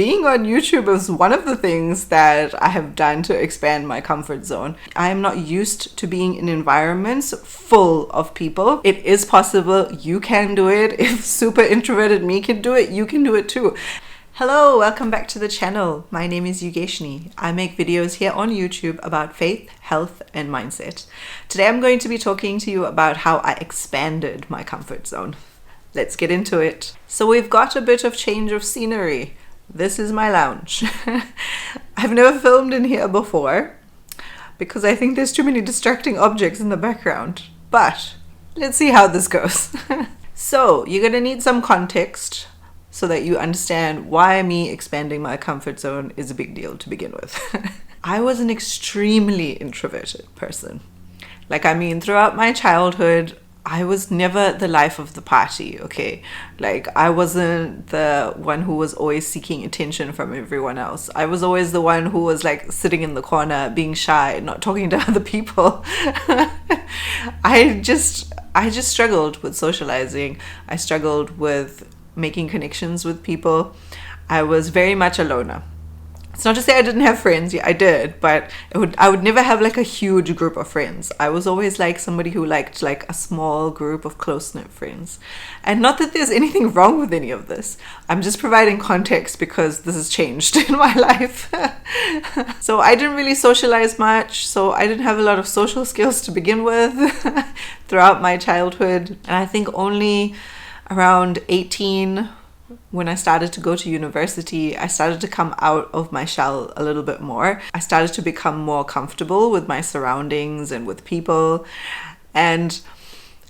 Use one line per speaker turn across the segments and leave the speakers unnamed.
Being on YouTube is one of the things that I have done to expand my comfort zone. I am not used to being in environments full of people. It is possible. You can do it. If super introverted me can do it, you can do it too. Hello, welcome back to the channel. My name is Yugeshni. I make videos here on YouTube about faith, health, and mindset. Today I'm going to be talking to you about how I expanded my comfort zone. Let's get into it. So we've got a bit of change of scenery. This is my lounge. I've never filmed in here before because I think there's too many distracting objects in the background. But let's see how this goes. So you're gonna need some context so that you understand why me expanding my comfort zone is a big deal to begin with. I was an extremely introverted person. Throughout my childhood, I was never the life of the party, okay? I wasn't the one who was always seeking attention from everyone else. I was always the one who was sitting in the corner, being shy, not talking to other people. I just struggled with socializing. I struggled with making connections with people. I was very much a loner. It's not to say I didn't have friends. Yeah, I did, but I would never have a huge group of friends. I was always somebody who liked a small group of close-knit friends. And not that there's anything wrong with any of this. I'm just providing context because this has changed in my life. So I didn't really socialize much, so I didn't have a lot of social skills to begin with throughout my childhood. And I think only around 18, when I started to go to university, I started to come out of my shell a little bit more. I started to become more comfortable with my surroundings and with people. And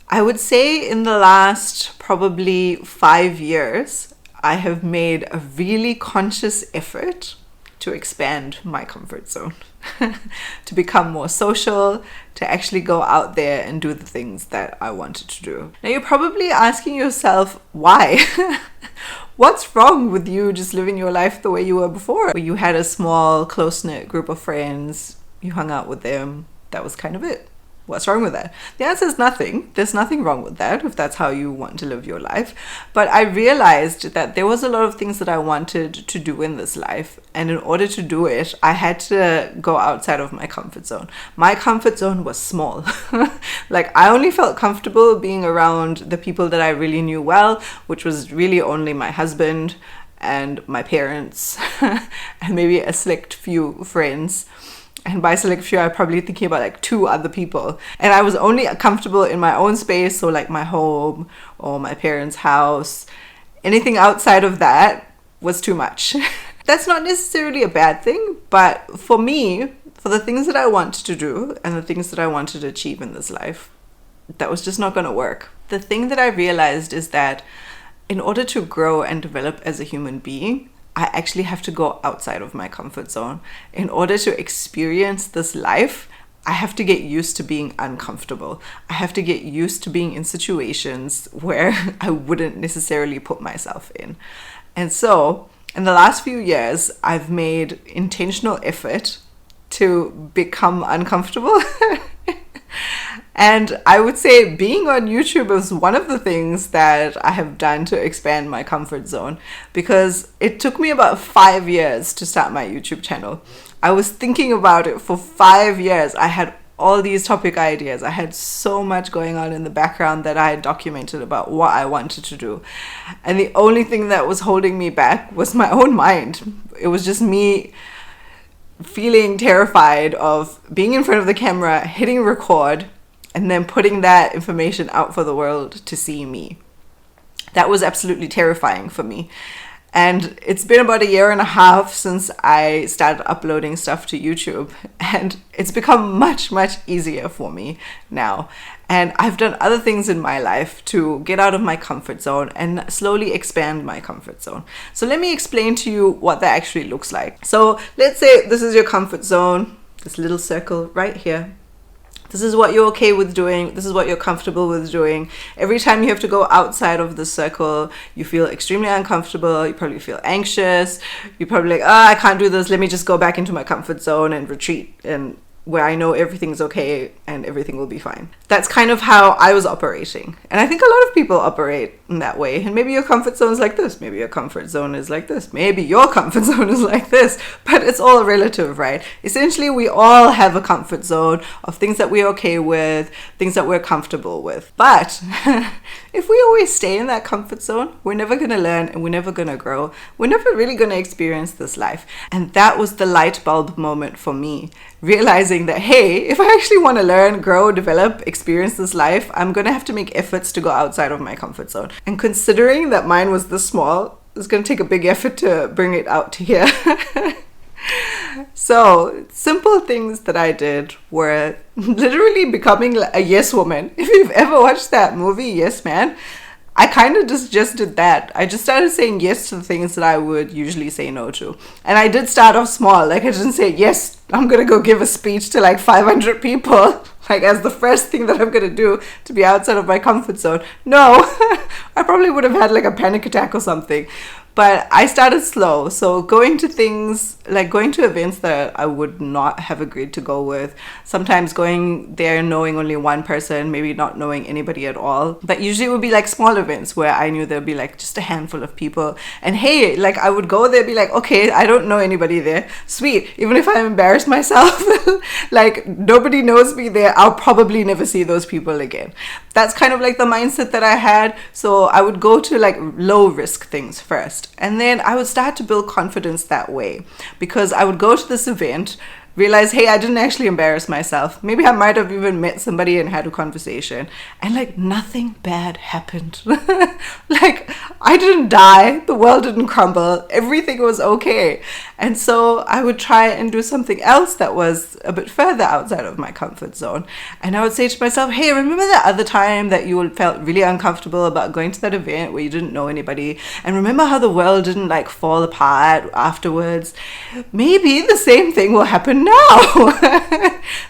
I would say in the last probably 5 years, I have made a really conscious effort to expand my comfort zone, to become more social, to actually go out there and do the things that I wanted to do. Now you're probably asking yourself, why? What's wrong with you just living your life the way you were before? Where you had a small, close-knit group of friends, you hung out with them, that was kind of it. What's wrong with that? The answer is nothing. There's nothing wrong with that if that's how you want to live your life. But I realized that there was a lot of things that I wanted to do in this life. And in order to do it, I had to go outside of my comfort zone. My comfort zone was small. I only felt comfortable being around the people that I really knew well, which was really only my husband and my parents and maybe a select few friends. And by select few, I'm probably thinking about 2 other people. And I was only comfortable in my own space, so my home or my parents' house. Anything outside of that was too much. That's not necessarily a bad thing, but for me, for the things that I wanted to do and the things that I wanted to achieve in this life, that was just not going to work. The thing that I realized is that in order to grow and develop as a human being, I actually have to go outside of my comfort zone. In order to experience this life, I have to get used to being uncomfortable. I have to get used to being in situations where I wouldn't necessarily put myself in. And so, in the last few years, I've made intentional effort to become uncomfortable. And I would say being on YouTube is one of the things that I have done to expand my comfort zone, because it took me about 5 years to start my YouTube channel. I was thinking about it for 5 years. I had all these topic ideas. I had so much going on in the background that I had documented about what I wanted to do. And the only thing that was holding me back was my own mind. It was just me feeling terrified of being in front of the camera, hitting record, and then putting that information out for the world to see me. That was absolutely terrifying for me. And it's been about 1.5 years since I started uploading stuff to YouTube, and it's become much, much easier for me now. And I've done other things in my life to get out of my comfort zone and slowly expand my comfort zone. So let me explain to you what that actually looks like. So let's say this is your comfort zone, this little circle right here. This is what you're okay with doing. This is what you're comfortable with doing. Every time you have to go outside of the circle, you feel extremely uncomfortable. You probably feel anxious. You're probably I can't do this. Let me just go back into my comfort zone and retreat, and where I know everything's okay and everything will be fine. That's kind of how I was operating. And I think a lot of people operate in that way. And maybe your comfort zone is like this. Maybe your comfort zone is like this. Maybe your comfort zone is like this. But it's all relative, right? Essentially, we all have a comfort zone of things that we're okay with, things that we're comfortable with. But if we always stay in that comfort zone, we're never going to learn and we're never going to grow. We're never really going to experience this life. And that was the light bulb moment for me, realizing that, hey, if I actually want to learn, grow, develop, experience this life, I'm going to have to make efforts to go outside of my comfort zone. And considering that mine was this small, it's going to take a big effort to bring it out to here. So, simple things that I did were literally becoming a yes woman. If you've ever watched that movie, Yes Man, I kind of just did that. I just started saying yes to the things that I would usually say no to. And I did start off small. Like, I didn't say, yes, I'm going to go give a speech to like 500 people, like as the first thing that I'm going to do to be outside of my comfort zone. No, I probably would have had like a panic attack or something. But I started slow. So going to things, like going to events that I would not have agreed to go with. Sometimes going there knowing only one person, maybe not knowing anybody at all. But usually it would be like small events where I knew there'd be like just a handful of people. And hey, like I would go there, be like, okay, I don't know anybody there. Sweet. Even if I embarrass myself, like nobody knows me there, I'll probably never see those people again. That's kind of like the mindset that I had. So I would go to like low risk things first. And then I would start to build confidence that way, because I would go to this event, realize, hey, I didn't actually embarrass myself. Maybe I might have even met somebody and had a conversation, and like nothing bad happened. Like I didn't die, the world didn't crumble, everything was okay. And so I would try and do something else that was a bit further outside of my comfort zone. And I would say to myself, hey, remember that other time that you felt really uncomfortable about going to that event where you didn't know anybody? And remember how the world didn't like fall apart afterwards? Maybe the same thing will happen now.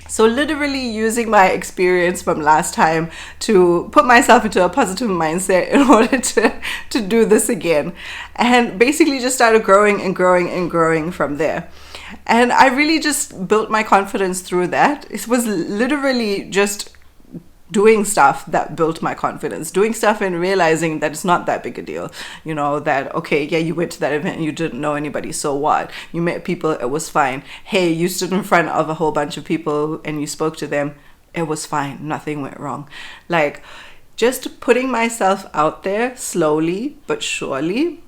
So literally using my experience from last time to put myself into a positive mindset in order to do this again. And basically just started growing and growing and growing from there. And I really just built my confidence through that. It was literally just doing stuff that built my confidence, doing stuff and realizing that it's not that big a deal. You know, that, okay, yeah, you went to that event and you didn't know anybody, so what? You met people, it was fine. Hey, you stood in front of a whole bunch of people and you spoke to them, it was fine. Nothing went wrong. Like, just putting myself out there slowly but surely,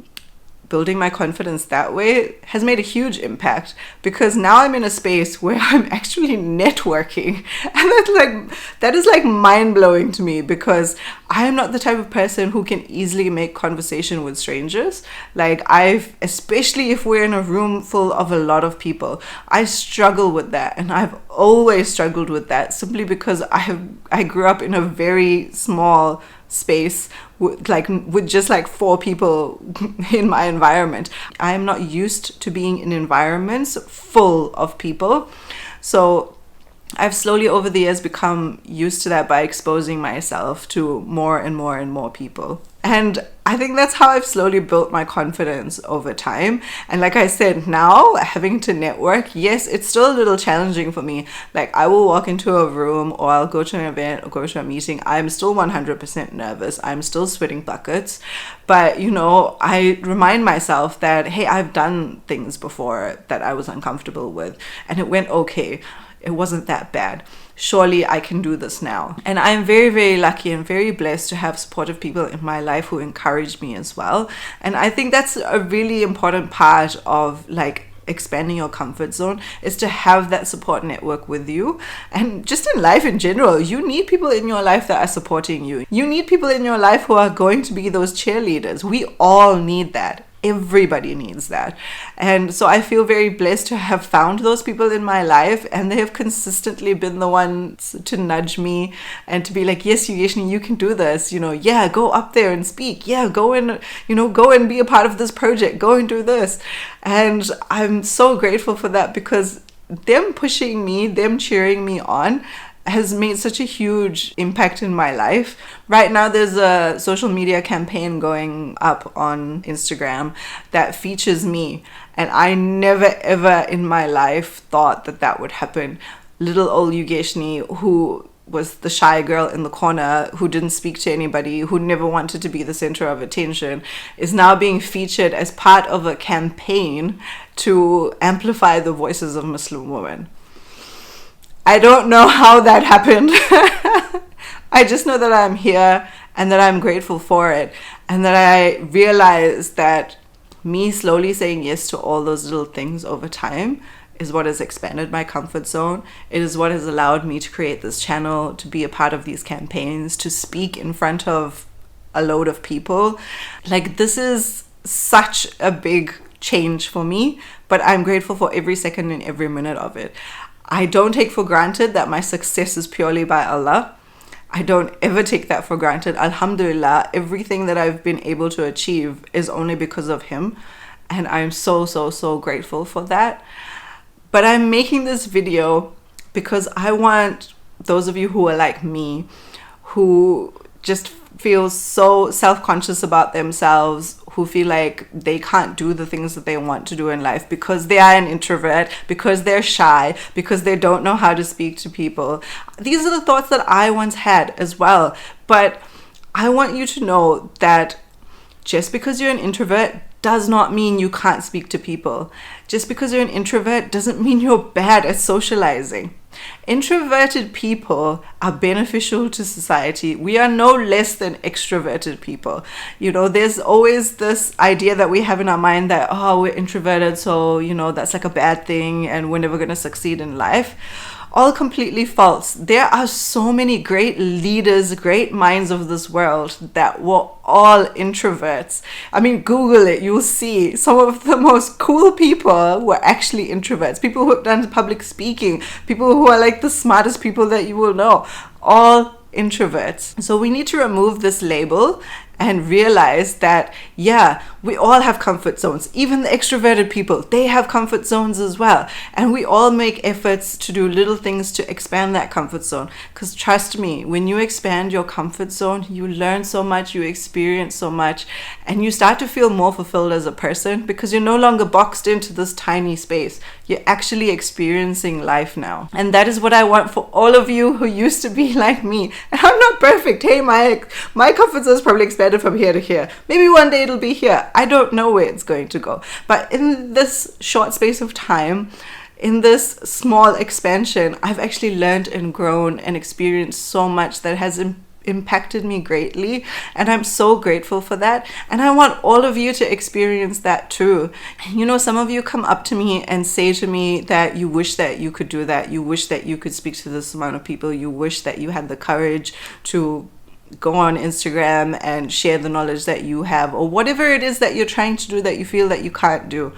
building my confidence that way has made a huge impact, because now I'm in a space where I'm actually networking, and that is like mind-blowing to me, because I am not the type of person who can easily make conversation with strangers. Like especially if we're in a room full of a lot of people, I struggle with that, and I've always struggled with that simply because I grew up in a very small space with just like 4 people in my environment. I am not used to being in environments full of people. So I've slowly over the years become used to that by exposing myself to more and more and more people. And I think that's how I've slowly built my confidence over time. And like I said, now having to network, yes, it's still a little challenging for me. Like I will walk into a room or I'll go to an event or go to a meeting. I'm still 100% nervous. I'm still sweating buckets. But, you know, I remind myself that, hey, I've done things before that I was uncomfortable with and it went okay. It wasn't that bad. Surely I can do this now. And I'm very, very lucky and very blessed to have supportive people in my life who encourage me as well. And I think that's a really important part of like expanding your comfort zone, is to have that support network with you. And just in life in general, you need people in your life that are supporting you. You need people in your life who are going to be those cheerleaders. We all need that. Everybody needs that. And so I feel very blessed to have found those people in my life, and they have consistently been the ones to nudge me and to be like, yes, Yugeshni, you can do this. You know, yeah, go up there and speak. Yeah, go and be a part of this project. Go and do this. And I'm so grateful for that, because them pushing me, them cheering me on has made such a huge impact in my life. Right now there's a social media campaign going up on Instagram that features me, and I never ever in my life thought that would happen. Little old Yugeshni, who was the shy girl in the corner who didn't speak to anybody, who never wanted to be the center of attention, is now being featured as part of a campaign to amplify the voices of Muslim women. I don't know how that happened. I just know that I'm here and that I'm grateful for it, and that I realized that me slowly saying yes to all those little things over time is what has expanded my comfort zone. It is what has allowed me to create this channel, to be a part of these campaigns, to speak in front of a load of people. Like, this is such a big change for me, but I'm grateful for every second and every minute of it. I don't take for granted that my success is purely by Allah. I don't ever take that for granted. Alhamdulillah, everything that I've been able to achieve is only because of Him. And I'm so, so, so grateful for that. But I'm making this video because I want those of you who are like me, who just feel so self-conscious about themselves, who feel like they can't do the things that they want to do in life because they are an introvert, because they're shy, because they don't know how to speak to people. These are the thoughts that I once had as well. But I want you to know that just because you're an introvert does not mean you can't speak to people. Just because you're an introvert doesn't mean you're bad at socializing. Introverted people are beneficial to society. We are no less than extroverted people. You know, there's always this idea that we have in our mind that, oh, we're introverted, so, you know, that's like a bad thing and we're never going to succeed in life. All completely false. There are so many great leaders, great minds of this world that were all introverts. I mean, Google it, you'll see some of the most cool people were actually introverts. People who have done public speaking, people who are like the smartest people that you will know, all introverts. So we need to remove this label and realize that, yeah, we all have comfort zones. Even the extroverted people, they have comfort zones as well. And we all make efforts to do little things to expand that comfort zone. Because trust me, when you expand your comfort zone, you learn so much, you experience so much, and you start to feel more fulfilled as a person because you're no longer boxed into this tiny space. You're actually experiencing life now. And that is what I want for all of you who used to be like me. And I'm not perfect. Hey, my comfort zone is probably expanded from here to here. Maybe one day it'll be here. I don't know where it's going to go. But in this short space of time, in this small expansion, I've actually learned and grown and experienced so much that has impacted me greatly, and I'm so grateful for that. And I want all of you to experience that too. You know, some of you come up to me and say to me that you wish that you could do that, you wish that you could speak to this amount of people, you wish that you had the courage to go on Instagram and share the knowledge that you have, or whatever it is that you're trying to do that you feel that you can't do.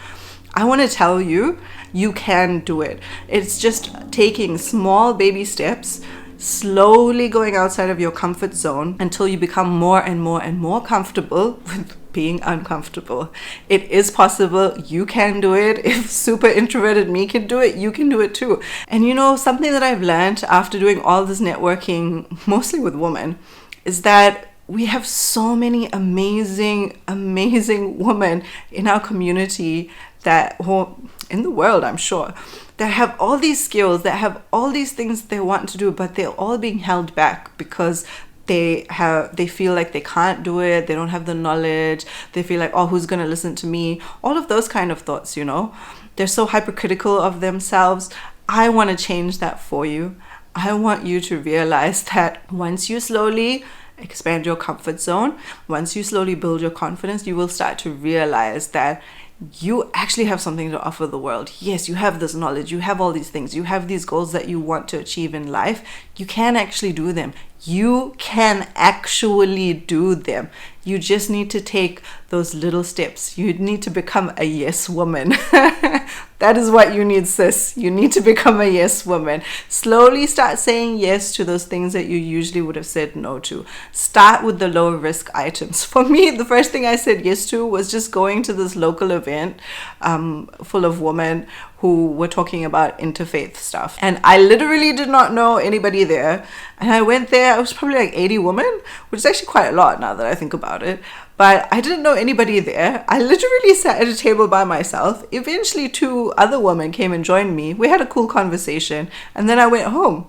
I want to tell you, you can do it. It's just taking small baby steps, slowly going outside of your comfort zone until you become more and more and more comfortable with being uncomfortable. It is possible. You can do it. If super introverted me can do it, you can do it too. And you know, something that I've learned after doing all this networking, mostly with women, is that we have so many amazing women in our community that, or in the world, I'm sure, that have all these skills, that have all these things they want to do, but they're all being held back because they feel like they can't do it, they don't have the knowledge, they feel like, oh, who's gonna listen to me? All of those kind of thoughts, you know. They're so hypercritical of themselves. I want to change that for you. I want you to realize that once you slowly expand your comfort zone, once you slowly build your confidence, you will start to realize that you actually have something to offer the world. Yes, you have this knowledge, you have all these things, you have these goals that you want to achieve in life. You can actually do them. You can actually do them. You just need to take those little steps. You need to become a yes woman. That is what you need, sis. You need to become a yes woman. Slowly start saying yes to those things that you usually would have said no to. Start with the low risk items. For me, the first thing I said yes to was just going to this local event full of women who were talking about interfaith stuff. And I literally did not know anybody there. And I went there, I was probably like 80 women, which is actually quite a lot now that I think about it. But I didn't know anybody there. I literally sat at a table by myself. Eventually 2 other women came and joined me. We had a cool conversation. And then I went home.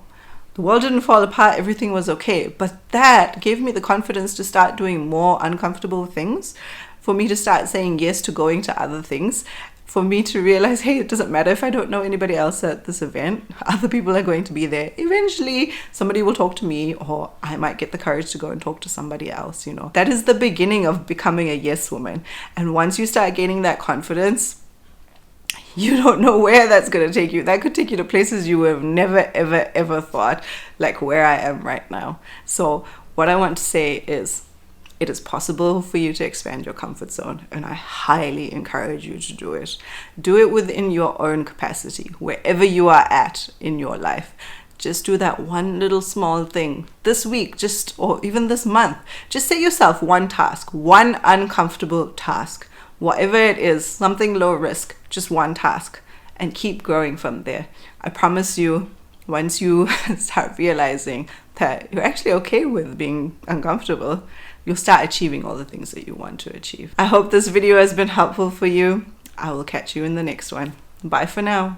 The world didn't fall apart, everything was okay. But that gave me the confidence to start doing more uncomfortable things, for me to start saying yes to going to other things, for me to realize, hey, it doesn't matter if I don't know anybody else at this event. Other people are going to be there. Eventually, somebody will talk to me, or I might get the courage to go and talk to somebody else, you know. That is the beginning of becoming a yes woman. And once you start gaining that confidence, you don't know where that's going to take you. That could take you to places you have never, ever, ever thought, like where I am right now. So what I want to say is, it is possible for you to expand your comfort zone, and I highly encourage you to do it. Do it within your own capacity, wherever you are at in your life. Just do that one little small thing this week, or even this month. Just set yourself one task, one uncomfortable task. Whatever it is, something low risk, just one task, and keep growing from there. I promise you, once you start realizing that you're actually okay with being uncomfortable, you'll start achieving all the things that you want to achieve. I hope this video has been helpful for you. I will catch you in the next one. Bye for now.